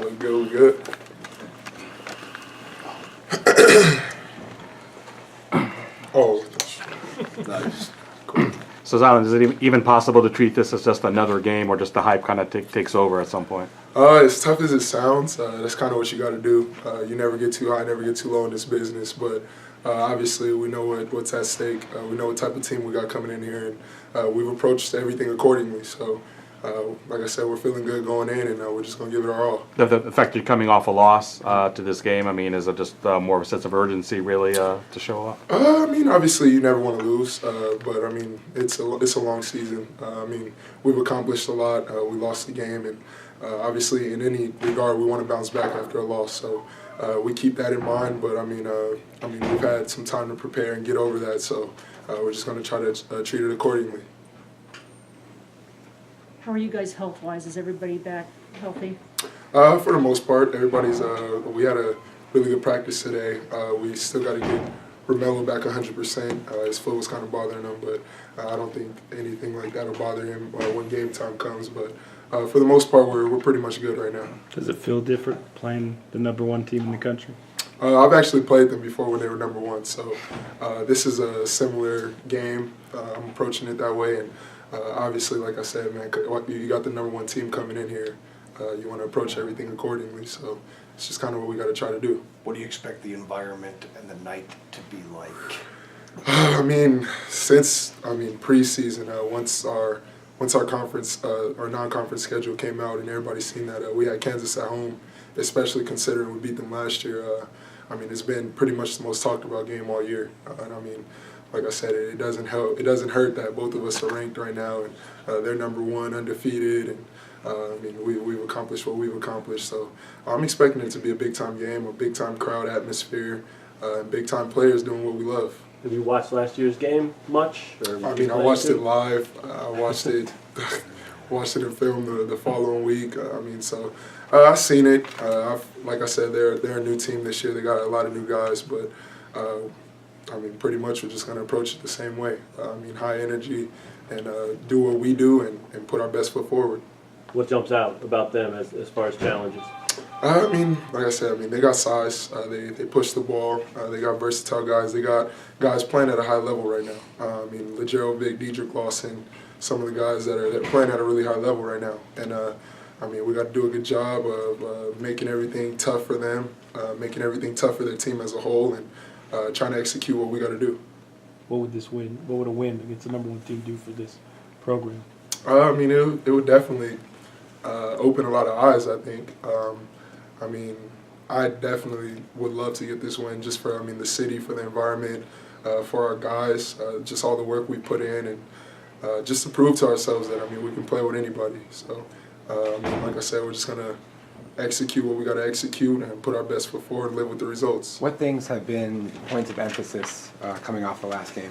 We good. Oh, nice. Cool. So Zylan, is it even possible to treat this as just another game, or just the hype kind of takes over at some point? As tough as it sounds, that's kind of what you got to do. You never get too high, never get too low in this business. But obviously, we know what's at stake. We know what type of team we got coming in here, and we've approached everything accordingly. So, like I said, we're feeling good going in, and we're just going to give it our all. The fact you're coming off a loss to this game, I mean, is it just more of a sense of urgency, really, to show up? I mean, obviously, you never want to lose, but I mean, it's a long season. I mean, we've accomplished a lot. We lost the game, and obviously, in any regard, we want to bounce back after a loss. So we keep that in mind. But I mean, we've had some time to prepare and get over that. So we're just going to try to treat it accordingly. How are you guys health-wise? Is everybody back healthy? For the most part, everybody's. We had a really good practice today. We still got to get Romello back 100%. His foot was kind of bothering him, but I don't think anything like that will bother him when game time comes. But for the most part, we're pretty much good right now. Does it feel different playing the #1 team in the country? I've actually played them before when they were #1, so this is a similar game. I'm approaching it that way, and obviously, like I said, man, you got the #1 team coming in here. You want to approach everything accordingly, so it's just kind of what we got to try to do. What do you expect the environment and the night to be like? I mean, preseason, once our conference our non-conference schedule came out and everybody's seen that we had Kansas at home, especially considering we beat them last year. I mean, it's been pretty much the most talked about game all year, and I mean, like I said, it doesn't help. It doesn't hurt that both of us are ranked right now, and they're #1, undefeated, and I mean, we've accomplished what we've accomplished. So I'm expecting it to be a big-time game, a big-time crowd atmosphere, and big-time players doing what we love. Have you watched last year's game much? Or I mean, I watched it live. I watched it, watched it in film the following week. I mean, so I've seen it. Like I said, they're a new team this year. They got a lot of new guys, but I mean, pretty much we're just going to approach it the same way. I mean, high energy and do what we do and put our best foot forward. What jumps out about them as far as challenges? I mean, like I said, I mean, they got size. They push the ball. They got versatile guys. They got guys playing at a high level right now. I mean, Legero, Vic, Diedrich Lawson, some of the guys that are playing at a really high level right now. And, I mean, we got to do a good job of making everything tough for them, making everything tough for their team as a whole, and trying to execute what we got to do. What would a win against the #1 team do for this program? I mean, it would definitely open a lot of eyes, I think. I mean, I definitely would love to get this win just for, I mean, the city, for the environment, for our guys, just all the work we put in, and just to prove to ourselves that, I mean, we can play with anybody. So, I mean, like I said, we're just going to execute what we got to execute and put our best foot forward and live with the results. What things have been points of emphasis coming off the last game?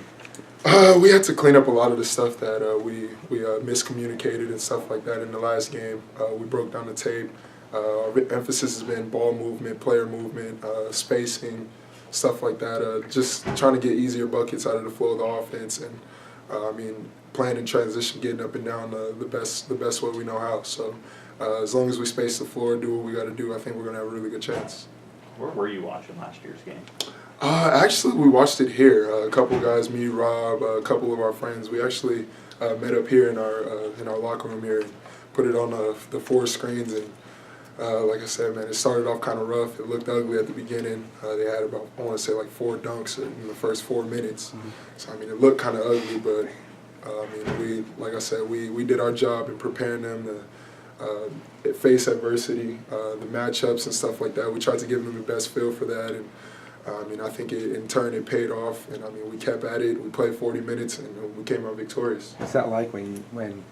We had to clean up a lot of the stuff that we miscommunicated and stuff like that in the last game. We broke down the tape. Our emphasis has been ball movement, player movement, spacing, stuff like that. Just trying to get easier buckets out of the flow of the offense, and I mean, playing in transition, getting up and down the best way we know how. So as long as we space the floor, do what we got to do, I think we're going to have a really good chance. Where were you watching last year's game? Actually, we watched it here. A couple guys, me, Rob, a couple of our friends. We actually met up here in our locker room here and put it on the 4 screens. And like I said, man, it started off kind of rough. It looked ugly at the beginning. They had about, I want to say, like 4 dunks in the first 4 minutes. Mm-hmm. So I mean, it looked kind of ugly, but I mean, like I said, we did our job in preparing them to face adversity, the matchups and stuff like that. We tried to give them the best feel for that, and I mean, I think in turn it paid off, and I mean, we kept at it. We played 40 minutes, and we came out victorious. What's that like when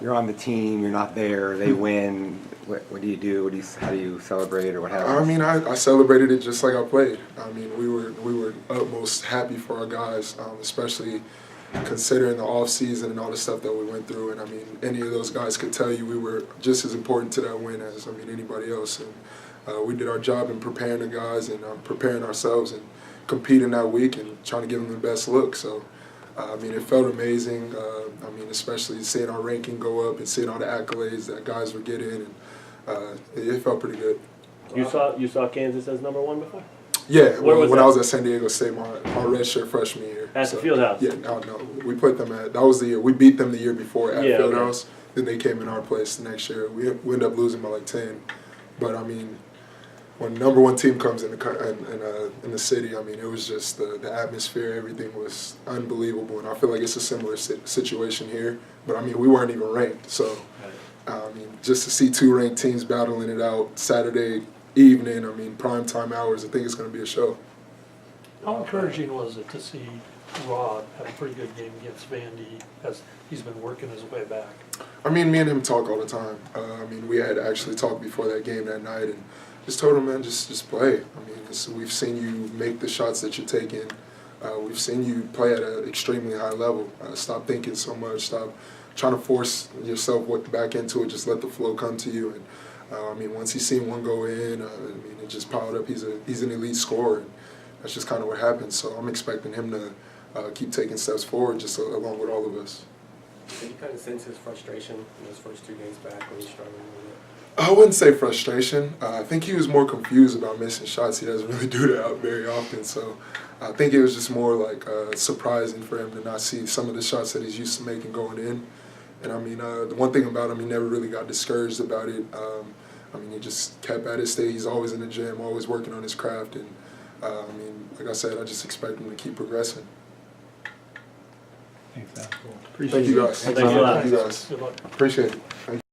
you're on the team, you're not there, they win? What do you do? How do you celebrate, or what happens? I mean, I celebrated it just like I played. I mean, we were utmost happy for our guys, especially considering the off season and all the stuff that we went through. And I mean, any of those guys could tell you we were just as important to that win as, I mean, anybody else. And we did our job in preparing the guys and preparing ourselves and competing that week and trying to give them the best look. So, I mean, it felt amazing. I mean, especially seeing our ranking go up and seeing all the accolades that guys were getting. And it felt pretty good. You saw Kansas as number 1 before? Yeah, Where was when that? I was at San Diego State, my redshirt freshman year. At the Fieldhouse? Yeah, no, we played them that was the year. We beat them the year before at Yeah, okay. Fieldhouse. Then they came in our place the next year. We ended up losing by like 10. But I mean, when number 1 team comes in the city, I mean, it was just the atmosphere, everything was unbelievable. And I feel like it's a similar situation here. But I mean, we weren't even ranked. So, I mean, just to see 2 ranked teams battling it out Saturday evening, I mean, prime time hours, I think it's going to be a show. How encouraging was it to see Rod have a pretty good game against Vandy as he's been working his way back? I mean, me and him talk all the time. I mean, we had actually talked before that game that night and just told him, man, just play. I mean, we've seen you make the shots that you're taking. We've seen you play at an extremely high level. Stop thinking so much. Stop trying to force yourself back into it. Just let the flow come to you. And I mean, once he's seen one go in, I mean, it just piled up. He's an elite scorer. And that's just kind of what happens. So I'm expecting him to keep taking steps forward, just along with all of us. Did you kind of sense his frustration in those first 2 games back when he struggled with it? I wouldn't say frustration. I think he was more confused about missing shots. He doesn't really do that very often. So I think it was just more like surprising for him to not see some of the shots that he's used to making going in. And I mean, the one thing about him, he never really got discouraged about it. I mean, he just kept at his stage. He's always in the gym, always working on his craft. And I mean, like I said, I just expect him to keep progressing. Thanks, Al. Thank you guys. Thanks a lot. Thank you guys. Good luck. Appreciate it. Thank you.